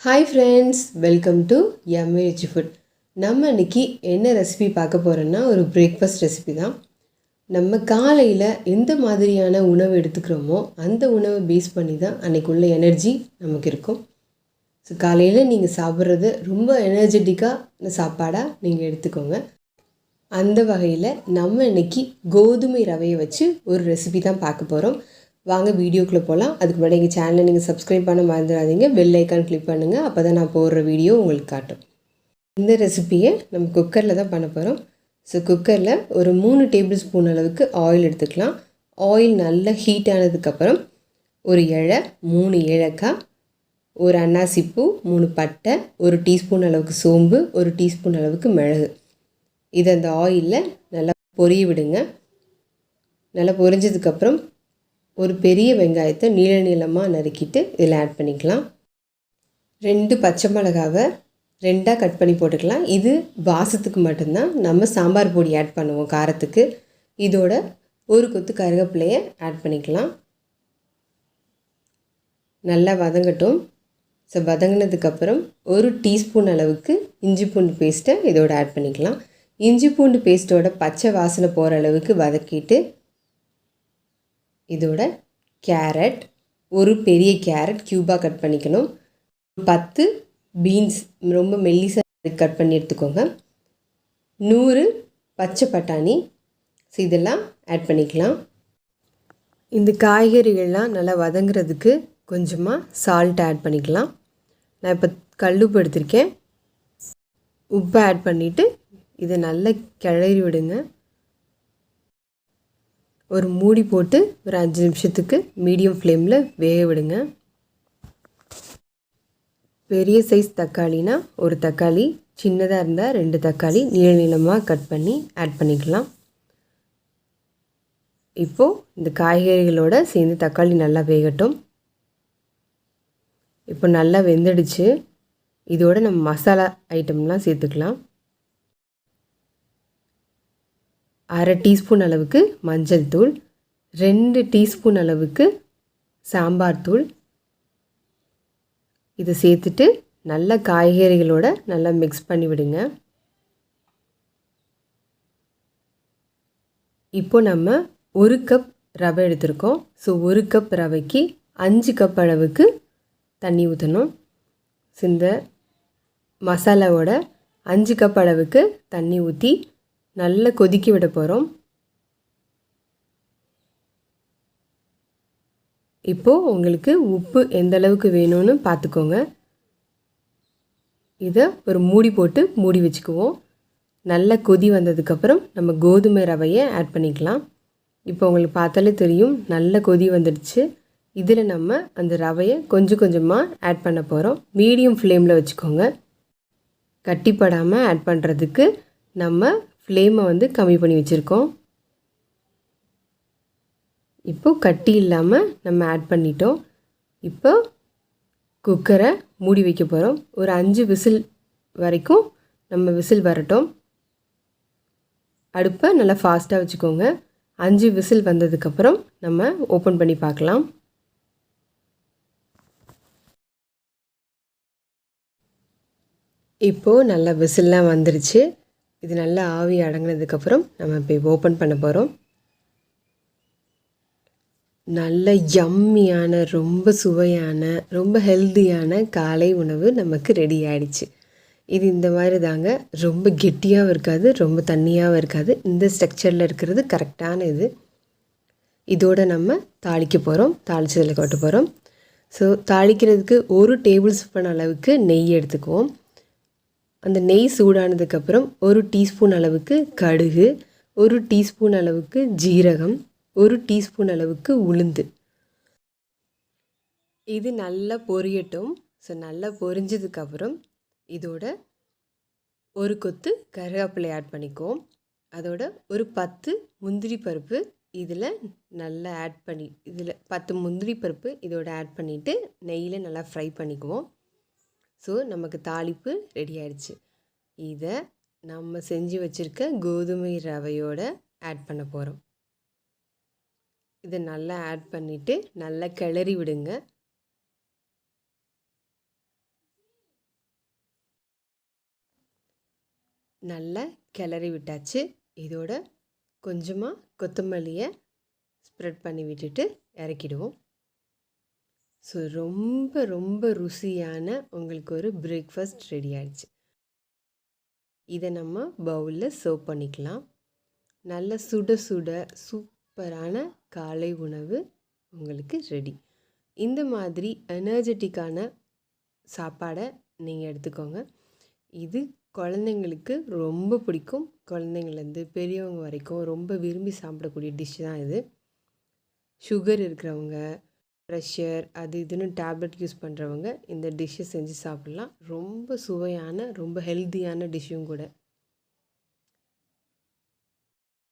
Hi friends, welcome to yummy rich food. நம்ம இன்றைக்கி என்ன ரெசிபி பார்க்க போகிறோன்னா ஒரு பிரேக்ஃபாஸ்ட் ரெசிபி தான். நம்ம காலையில் எந்த மாதிரியான உணவு எடுத்துக்கிறோமோ அந்த உணவை பேஸ் பண்ணி தான் அன்றைக்கு உள்ள எனர்ஜி நமக்கு இருக்கும். ஸோ காலையில் நீங்கள் சாப்பிட்றது ரொம்ப எனர்ஜெட்டிக்கான சாப்பாடாக நீங்கள் எடுத்துக்கோங்க. அந்த வகையில் நம்ம இன்றைக்கி கோதுமை ரவையை வச்சு ஒரு ரெசிபி தான் பார்க்க போகிறோம். வாங்க வீடியோக்குள்ளே போகலாம். அதுக்கு முன்னாடி எங்கள் சேனலை நீங்கள் சப்ஸ்கிரைப் பண்ண மறந்துடாதீங்க. பெல் ஐக்கான் கிளிக் பண்ணுங்கள். அப்போ தான் நான் போடுற வீடியோ உங்களுக்கு காட்டும். இந்த ரெசிபியை நம்ம குக்கரில் தான் பண்ண போகிறோம். ஸோ குக்கரில் ஒரு 3 டேபிள் ஸ்பூன் அளவுக்கு ஆயில் எடுத்துக்கலாம். ஆயில் நல்லா ஹீட் ஆனதுக்கப்புறம் ஒரு இலை, 3 ஏலக்காய், ஒரு அன்னாசிப்பூ, 3 பட்டை, 1 டீஸ்பூன் அளவுக்கு சோம்பு, 1 டீஸ்பூன் அளவுக்கு மிளகு, இதை அந்த ஆயிலில் நல்லா பொரிய விடுங்க. நல்லா பொரிஞ்சதுக்கப்புறம் ஒரு பெரிய வெங்காயத்தை நீள நீளமாக நறுக்கிட்டு இதில் ஆட் பண்ணிக்கலாம். 2 பச்சை மிளகாவை 2ஆக கட் பண்ணி போட்டுக்கலாம். இது வாசத்துக்கு மட்டும்தான். நம்ம சாம்பார் பொடி ஆட் பண்ணுவோம் காரத்துக்கு. இதோட ஒரு கொத்து கருவேப்பிலையை ஆட் பண்ணிக்கலாம். நல்லா வதங்கட்டும். ஸோ வதங்கினதுக்கப்புறம் 1 டீஸ்பூன் அளவுக்கு இஞ்சி பூண்டு பேஸ்ட்டை இதோட ஆட் பண்ணிக்கலாம். இஞ்சி பூண்டு பேஸ்ட்டோட பச்சை வாசனை போகிற அளவுக்கு வதக்கிட்டு இதோட கேரட், ஒரு பெரிய கேரட் க்யூபாக கட் பண்ணிக்கணும். 10 பீன்ஸ் ரொம்ப மெல்லிசாக கட் பண்ணி எடுத்துக்கோங்க. 100 பச்சை பட்டாணி, ஸோ இதெல்லாம் ஆட் பண்ணிக்கலாம். இந்த காய்கறிகள்லாம் நல்லா வதங்குறதுக்கு கொஞ்சமாக சால்ட் ஆட் பண்ணிக்கலாம். நான் இப்போ கல்லுப்பு எடுத்திருக்கேன். உப்பை ஆட் பண்ணிவிட்டு இதை நல்லா கிளறி விடுங்க. ஒரு மூடி போட்டு ஒரு 5 நிமிஷத்துக்கு மீடியம் ஃப்ளேமில் வேக விடுங்க. பெரிய சைஸ் தக்காளினா ஒரு தக்காளி, சின்னதாக இருந்தால் 2 தக்காளி நீள நீளமாக கட் பண்ணி ஆட் பண்ணிக்கலாம். இப்போது இந்த காய்கறிகளோடு சேர்ந்து தக்காளி நல்லா வேகட்டும். இப்போ நல்லா வெந்துடுச்சு. இதோட நம்ம மசாலா ஐட்டம்லாம் சேர்த்துக்கலாம். 1/2 டீஸ்பூன் அளவுக்கு மஞ்சள் தூள், 2 டீஸ்பூன் அளவுக்கு சாம்பார் தூள், இதை சேர்த்துட்டு நல்லா காய்கறிகளோட நல்லா மிக்ஸ் பண்ணி விடுங்க. இப்போ நம்ம 1 கப் ரவை எடுத்திருக்கோம். ஸோ 1 கப் ரவைக்கு 5 கப் அளவுக்கு தண்ணி ஊற்றணும். இந்த மசாலாவோட 5 கப் அளவுக்கு தண்ணி ஊற்றி நல்லா கொதிக்க விட போகிறோம். இப்போது உங்களுக்கு உப்பு எந்த அளவுக்கு வேணும்னு பார்த்துக்கோங்க. இதை ஒரு மூடி போட்டு மூடி வச்சுக்குவோம். நல்லா கொதி வந்ததுக்கப்புறம் நம்ம கோதுமை ரவையை ஆட் பண்ணிக்கலாம். இப்போ உங்களுக்கு பார்த்தாலே தெரியும் நல்ல கொதி வந்துடுச்சு. இதில் நம்ம அந்த ரவையை கொஞ்சம் கொஞ்சமாக ஆட் பண்ண போகிறோம். மீடியம் ஃப்ளேமில் வச்சுக்கோங்க. கட்டிப்படாமல் ஆட் பண்ணுறதுக்கு நம்ம ஃப்ளேமை கம்மி பண்ணி வச்சுருக்கோம். இப்போது கட்டி இல்லாமல் நம்ம ஆட் பண்ணிட்டோம். இப்போ குக்கரை மூடி வைக்க போகிறோம். ஒரு 5 விசில் வரைக்கும் நம்ம விசில் வரட்டும். அடுப்பை நல்லா ஃபாஸ்ட்டாக வச்சுக்கோங்க. 5 விசில் வந்ததுக்கப்புறம் நம்ம ஓப்பன் பண்ணி பார்க்கலாம். இப்போது நல்லா விசில்லாம் வந்துருச்சு. இது நல்லா ஆவி அடங்கினதுக்கப்புறம் நம்ம இப்போ ஓப்பன் பண்ண போகிறோம். நல்ல யம்மியான, ரொம்ப சுவையான, ரொம்ப ஹெல்த்தியான காலை உணவு நமக்கு ரெடி ஆகிடுச்சு. இது இந்த மாதிரி தாங்க. ரொம்ப கெட்டியாகவும் இருக்காது, ரொம்ப தண்ணியாகவும் இருக்காது. இந்த ஸ்ட்ரக்சரில் இருக்கிறது கரெக்டான இது. இதோடு நம்ம தாளிக்க போகிறோம். தாளிச்சதில் கொட்ட போகிறோம். ஸோ தாளிக்கிறதுக்கு 1 டேபிள் ஸ்பூன் அளவுக்கு நெய் எடுத்துக்குவோம். அந்த நெய் சூடானதுக்கப்புறம் 1 டீஸ்பூன் அளவுக்கு கடுகு, 1 டீஸ்பூன் அளவுக்கு ஜீரகம், 1 டீஸ்பூன் அளவுக்கு உளுந்து, இது நல்லா பொரியட்டும். ஸோ நல்லா பொரிஞ்சதுக்கப்புறம் இதோட ஒரு கொத்து கருவேப்பிலை ஆட் பண்ணிக்குவோம். அதோட ஒரு 10 முந்திரி பருப்பு இதில் நல்லா ஆட் பண்ணி 10 முந்திரி பருப்பு இதோட ஆட் பண்ணிவிட்டு நெய்யில் நல்லா ஃப்ரை பண்ணிக்குவோம். ஸோ நமக்கு தாளிப்பு ரெடி ஆகிடுச்சு. இதை நம்ம செஞ்சு வச்சுருக்க கோதுமை ரவையோட ஆட் பண்ண போகிறோம். இதை நல்லா ஆட் பண்ணிவிட்டு நல்லா கிளறி விடுங்க. நல்லா கிளறி விட்டாச்சு. இதோட கொஞ்சமாக கொத்தமல்லியை ஸ்ப்ரெட் பண்ணி விட்டுட்டு இறக்கிடுவோம். ஸோ ரொம்ப ரொம்ப ருசியான உங்களுக்கு ஒரு பிரேக்ஃபாஸ்ட் ரெடி ஆகிடுச்சு. இதை நம்ம பவுலில் சர்வ் பண்ணிக்கலாம். நல்ல சுட சுட சூப்பரான காலை உணவு உங்களுக்கு ரெடி. இந்த மாதிரி எனர்ஜெட்டிக்கான சாப்பாடை நீங்கள் எடுத்துக்கோங்க. இது குழந்தைங்களுக்கு ரொம்ப பிடிக்கும். குழந்தைங்கள்லேருந்து பெரியவங்க வரைக்கும் ரொம்ப விரும்பி சாப்பிடக்கூடிய டிஷ் தான் இது. சுகர் இருக்கிறவங்க, ப்ரெஷர் அது இதுன்னு டேப்லெட் யூஸ் பண்ணுறவங்க இந்த டிஷ்ஷை செஞ்சு சாப்பிட்லாம். ரொம்ப சுவையான ரொம்ப ஹெல்த்தியான டிஷ்ஷும் கூட.